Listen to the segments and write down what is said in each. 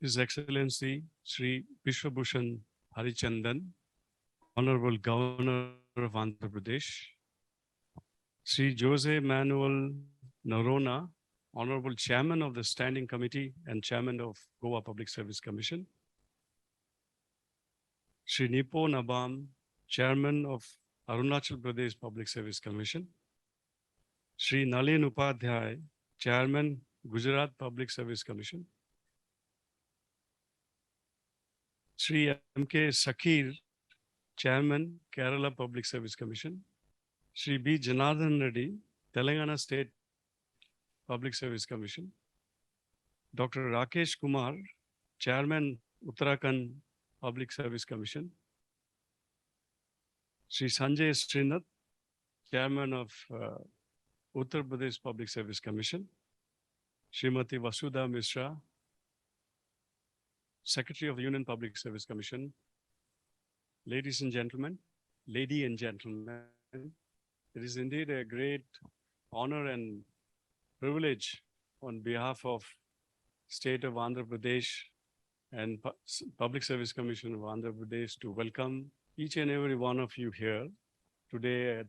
His Excellency Sri Vishwabhushan Harichandan, Honorable Governor of Andhra Pradesh, Sri Jose Manuel Noronha, Honorable Chairman of the Standing Committee and Chairman of Goa Public Service Commission, Sri Nipo Nabam, Chairman of Arunachal Pradesh Public Service Commission, Sri Nalin Upadhyay, Chairman, Gujarat Public Service Commission, Sri M.K. Sakir, Chairman, Kerala Public Service Commission, Sri B. Janardhan Reddy, Telangana State Public Service Commission, Dr. Rakesh Kumar, Chairman, Uttarakhand Public Service Commission, Sri Sanjay Srinath, Chairman of Uttar Pradesh Public Service Commission, Srimati Vasudha Mishra, Secretary of the Union Public Service Commission, ladies and gentlemen, lady and gentlemen, it is indeed a great honor and privilege on behalf of State of Andhra Pradesh and Public Service Commission of Andhra Pradesh to welcome each and every one of you here today at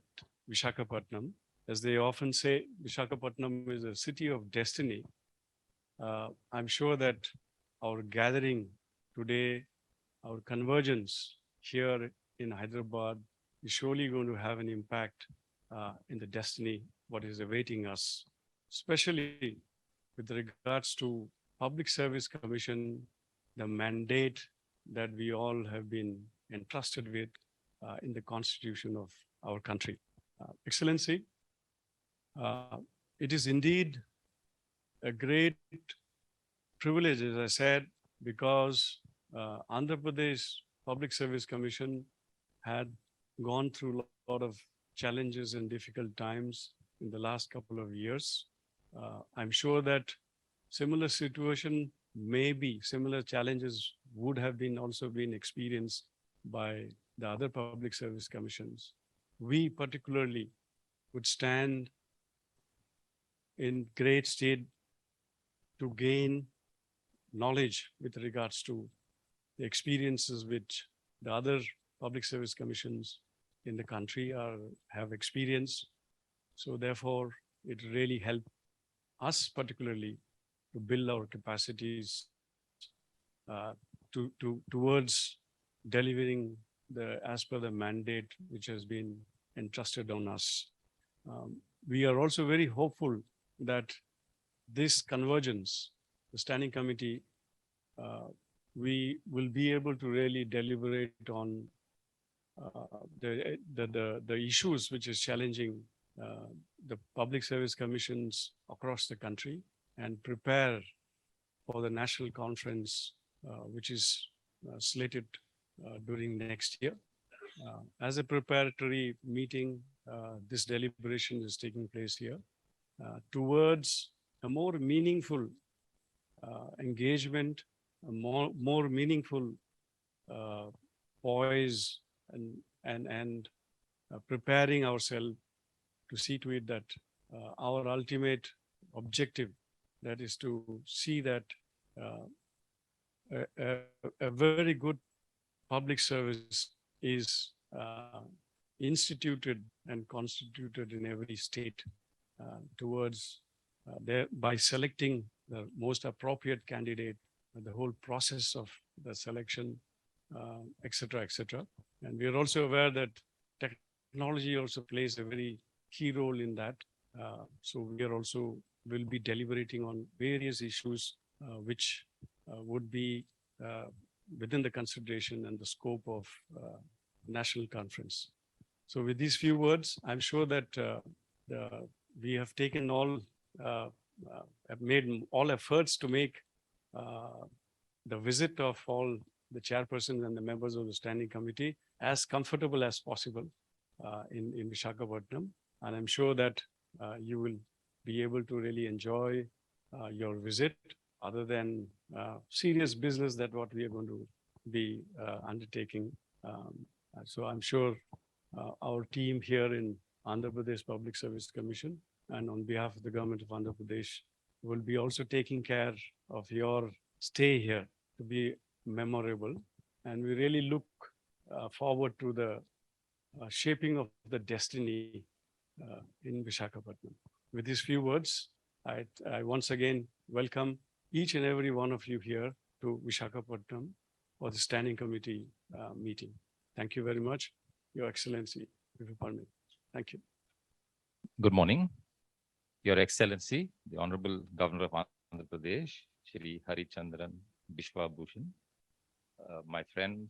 Visakhapatnam. As they often say, Visakhapatnam is a city of destiny. I'm sure that our gathering today, our convergence here in Hyderabad is surely going to have an impact in the destiny, what is awaiting us, especially with regards to Public Service Commission, the mandate that we all have been entrusted with in the constitution of our country. Excellency, it is indeed a great privilege, as I said, because Andhra Pradesh Public Service Commission had gone through a lot of challenges and difficult times in the last couple of years. I'm sure that similar situation, maybe similar challenges would have been also been experienced by the other public service commissions. We particularly would stand in great state to gain knowledge with regards to the experiences which the other public service commissions in the country have experienced. So therefore, it really helped us particularly to build our capacities towards delivering as per the mandate which has been entrusted on us. We are also very hopeful that this convergence, the standing committee, we will be able to really deliberate on the issues which is challenging the public service commissions across the country and prepare for the national conference, which is slated during next year. As a preparatory meeting, this deliberation is taking place here towards a more meaningful engagement, a more meaningful poise and preparing ourselves to see to it that our ultimate objective, that is to see that a very good public service is instituted and constituted in every state towards by selecting the most appropriate candidate, the whole process of the selection, etc., etc. And we are also aware that technology also plays a very key role in that. So we are also will be deliberating on various issues which would be within the consideration and the scope of national conference. So with these few words, I'm sure that we have taken have made all efforts to make the visit of all the chairpersons and the members of the standing committee as comfortable as possible in Visakhapatnam. And I'm sure that you will be able to really enjoy your visit other than serious business that what we are going to be undertaking. So I'm sure our team here in Andhra Pradesh Public Service Commission and on behalf of the government of Andhra Pradesh will be also taking care of your stay here to be memorable. And we really look forward to the shaping of the destiny in Visakhapatnam. With these few words, I once again welcome each and every one of you here to Visakhapatnam for the Standing Committee meeting. Thank you very much, Your Excellency, if you permit. Thank you. Good morning, Your Excellency, the Honorable Governor of Andhra Pradesh, Shri Harichandran Bishwa Bhushan, my friend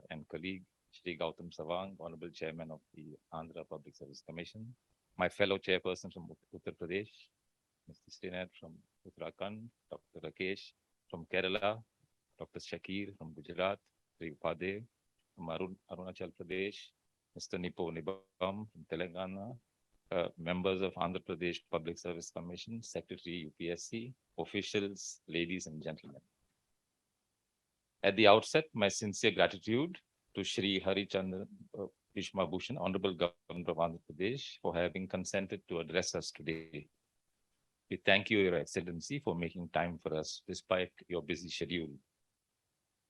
and colleague, Shri Gautam Savang, Honorable Chairman of the Andhra Public Service Commission, my fellow chairperson from Uttar Pradesh, Mr. Srinath from Uttarakhand, Dr. Rakesh from Kerala, Dr. Shakir from Gujarat, Sri Upadhyay from Arunachal Pradesh, Mr. Nipo Nibam from Telangana, members of Andhra Pradesh Public Service Commission, Secretary UPSC, officials, ladies and gentlemen. At the outset, my sincere gratitude to Shri Harichandran Bishwa Bhushan, Honorable Governor of Andhra Pradesh, for having consented to address us today. We thank you, Your Excellency, for making time for us despite your busy schedule.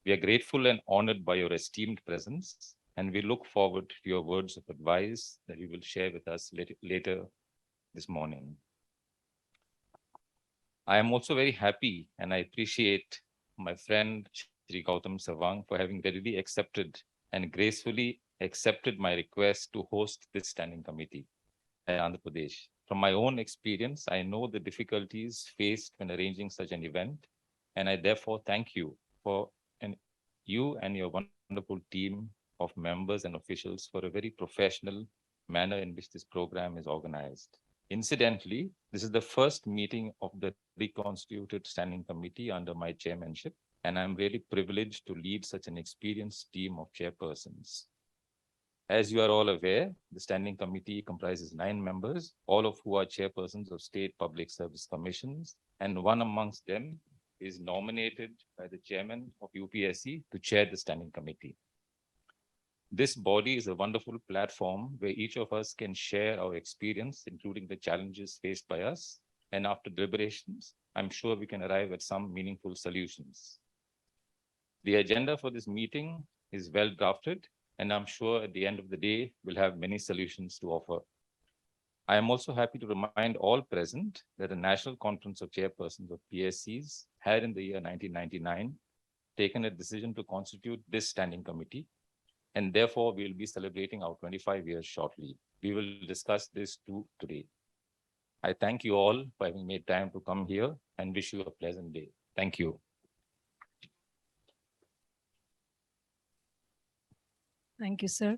We are grateful and honored by your esteemed presence, and we look forward to your words of advice that you will share with us later this morning. I am also very happy and I appreciate my friend Shri Gautam Savang for having readily accepted and gracefully accepted my request to host this standing committee at Andhra Pradesh. From my own experience, I know the difficulties faced when arranging such an event, and I therefore thank you you and your wonderful team of members and officials for a very professional manner in which this program is organized. Incidentally, this is the first meeting of the reconstituted standing committee under my chairmanship, and I'm really privileged to lead such an experienced team of chairpersons. As you are all aware, the standing committee comprises 9 members, all of who are chairpersons of state public service commissions, and one amongst them is nominated by the chairman of UPSC to chair the standing committee. This body is a wonderful platform where each of us can share our experience, including the challenges faced by us. And after deliberations, I'm sure we can arrive at some meaningful solutions. The agenda for this meeting is well drafted, and I'm sure at the end of the day, we'll have many solutions to offer. I am also happy to remind all present that the National Conference of Chairpersons of PSCs had in the year 1999 taken a decision to constitute this standing committee, and therefore we'll be celebrating our 25 years shortly. We will discuss this too today. I thank you all for having made time to come here and wish you a pleasant day. Thank you. Thank you, sir.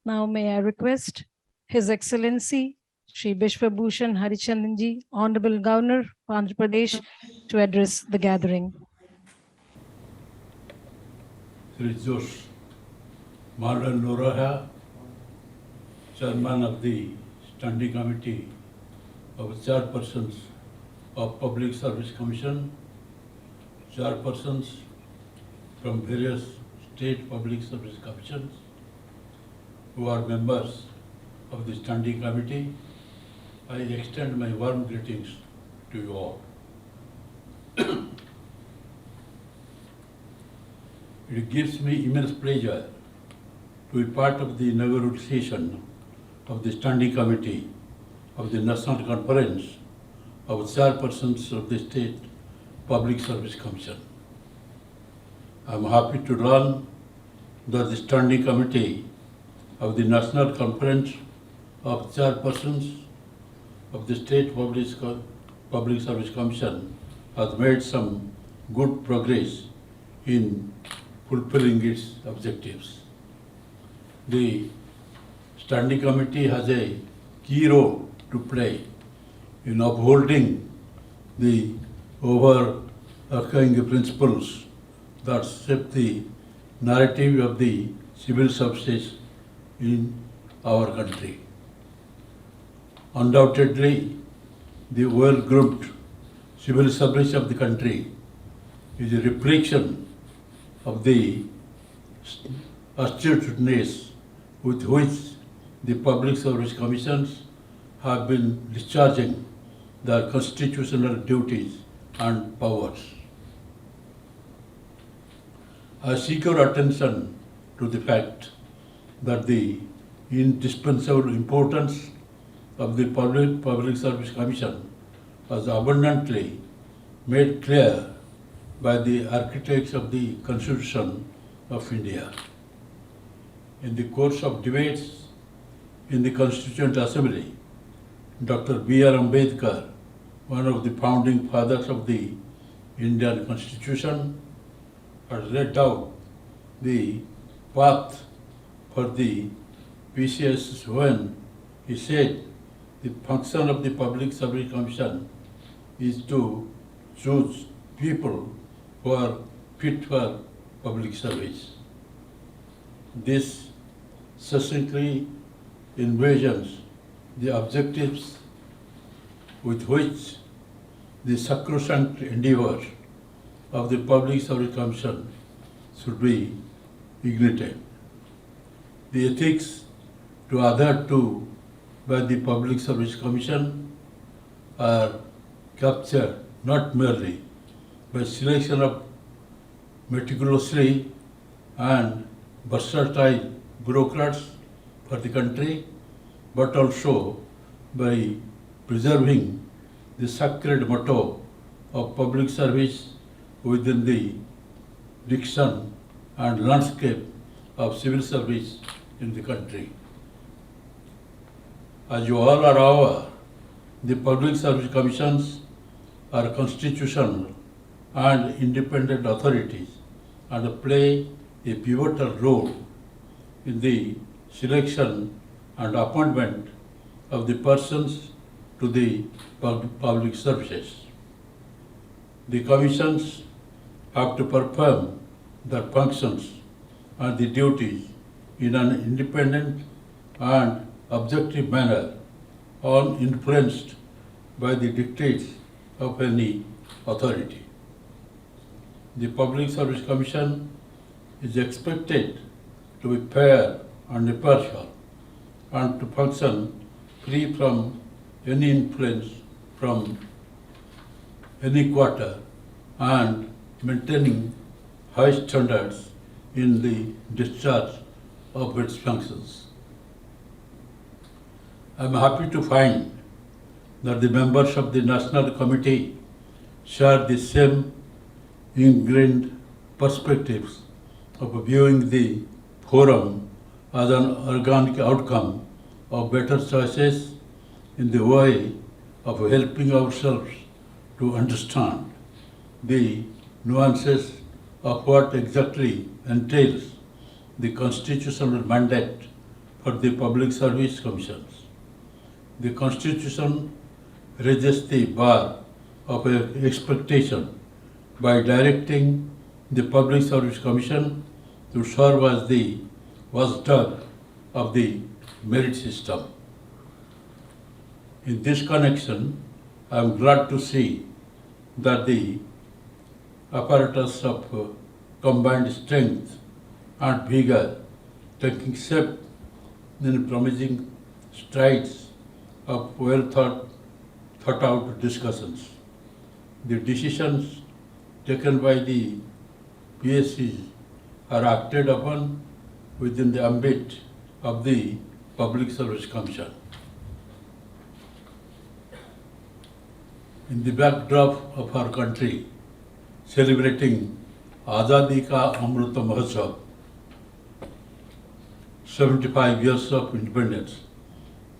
Now may I request His Excellency Shri Bishwa Bhushan Harichandranji, Honorable Governor of Andhra Pradesh, to address the gathering. Shri Josh Marlon Noraha, Chairman of the Standing Committee of Chairpersons of Public Service Commission, Chairpersons from various state public service commissions who are members of the Standing Committee, I extend my warm greetings to you all. It gives me immense pleasure to be part of the inaugural session of the Standing Committee of the National Conference of Chairpersons of the State Public Service Commission. I am happy to learn that the Standing Committee of the National Conference of Chairpersons of the State Public Service Commission has made some good progress in fulfilling its objectives. The Standing Committee has a key role to play in upholding the overarching principles that shape the narrative of the civil services in our country. Undoubtedly, the well-groomed civil service of the country is a reflection of the assiduousness with which the public service commissions have been discharging their constitutional duties and powers. I seek your attention to the fact that the indispensable importance of the Public Service Commission was abundantly made clear by the architects of the Constitution of India. In the course of debates in the Constituent Assembly, Dr. B.R. Ambedkar, one of the founding fathers of the Indian Constitution, had laid out the path for the PCS when he said the function of the Public Service Commission is to choose people who are fit for public service. This succinctly envisions the objectives with which the sacrosanct endeavor of the Public Service Commission should be ignited. The ethics to adhered to by the Public Service Commission are captured not merely by selection of meticulously and versatile bureaucrats for the country, but also by preserving the sacred motto of public service within the diction and landscape of civil service in the country. As you all are aware, the Public Service Commissions are constitutional and independent authorities and play a pivotal role in the selection and appointment of the persons to the public services. The commissions have to perform their functions and the duties in an independent and objective manner, uninfluenced by the dictates of any authority. The Public Service Commission is expected to be fair and impartial and to function free from any influence from any quarter and maintaining high standards in the discharge of its functions. I am happy to find that the members of the National Committee share the same ingrained perspectives of viewing the forum as an organic outcome of better choices in the way of helping ourselves to understand the nuances of what exactly entails the constitutional mandate for the Public Service Commissions. The Constitution raises the bar of expectation by directing the Public Service Commission to serve as the watchdog of the merit system. In this connection, I am glad to see that the apparatus of combined strength and vigor taking shape in promising strides of well thought out discussions. The decisions taken by the PSCs are acted upon within the ambit of the Public Service Commission. In the backdrop of our country celebrating Azadi Ka Amrita Mahotsav, 75 years of independence,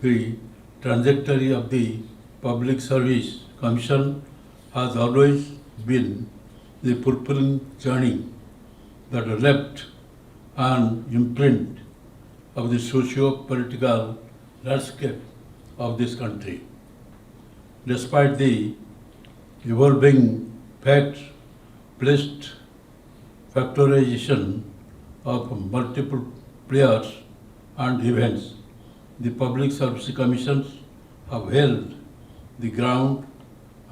the trajectory of the Public Service Commission has always been the fulfilling journey that left an imprint of the socio-political landscape of this country. Despite the evolving fact-based factorization of multiple players and events, the Public Service Commissions have held the ground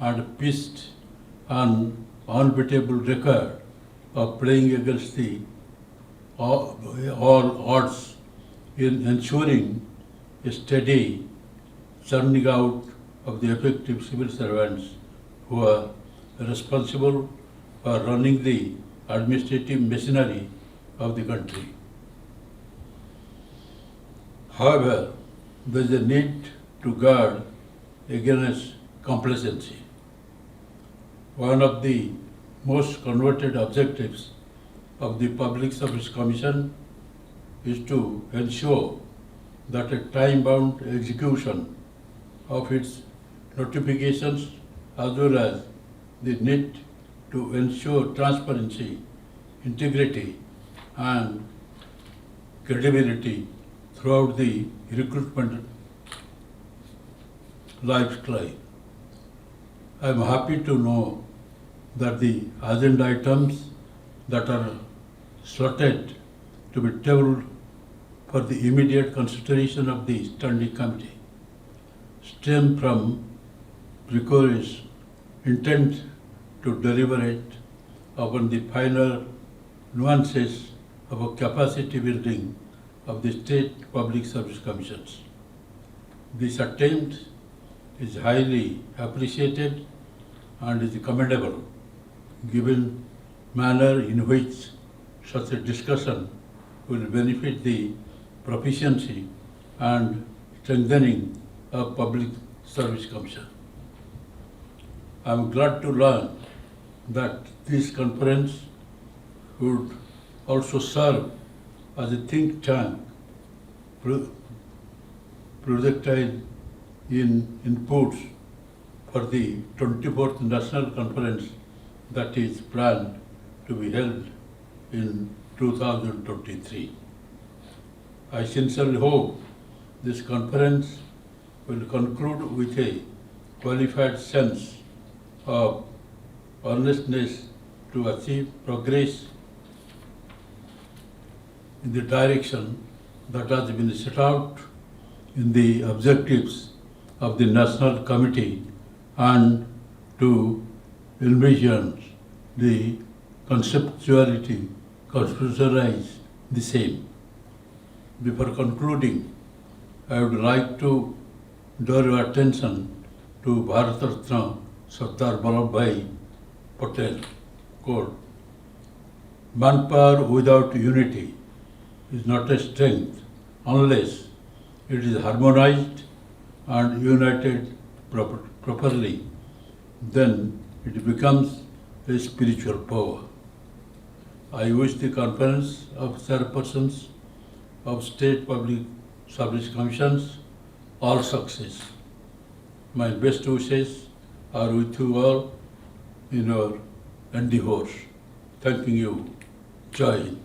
and pitched an unbeatable record of playing against the all odds in ensuring a steady churning out of the effective civil servants who are responsible for running the administrative machinery of the country. However, there is a need to guard against complacency. One of the most converted objectives of the Public Service Commission is to ensure that a time-bound execution of its notifications as well as the need to ensure transparency, integrity, and credibility throughout the recruitment lifestyle. I am happy to know that the agenda items that are slotted to be tabled for the immediate consideration of the Standing Committee stem from precarious intent to deliberate upon the final nuances of a capacity building of the state public service commissions. This attempt is highly appreciated and is commendable given manner in which such a discussion will benefit the proficiency and strengthening of public service commission. I am glad to learn that this conference would also serve as a think tank projectile in inputs for the 24th National Conference that is planned to be held in 2023. I sincerely hope this conference will conclude with a qualified sense of earnestness to achieve progress in the direction that has been set out in the objectives of the National Committee and to envision the conceptualize the same. Before concluding, I would like to draw your attention to Bharat Ratna Sardar Vallabhbhai Patel quote, "Manpower without unity is not a strength unless it is harmonized and united properly, then it becomes a spiritual power." I wish the Conference of Chairpersons of State Public Service Commissions all success. My best wishes are with you all in your endeavors. Thanking you. Jai Hind.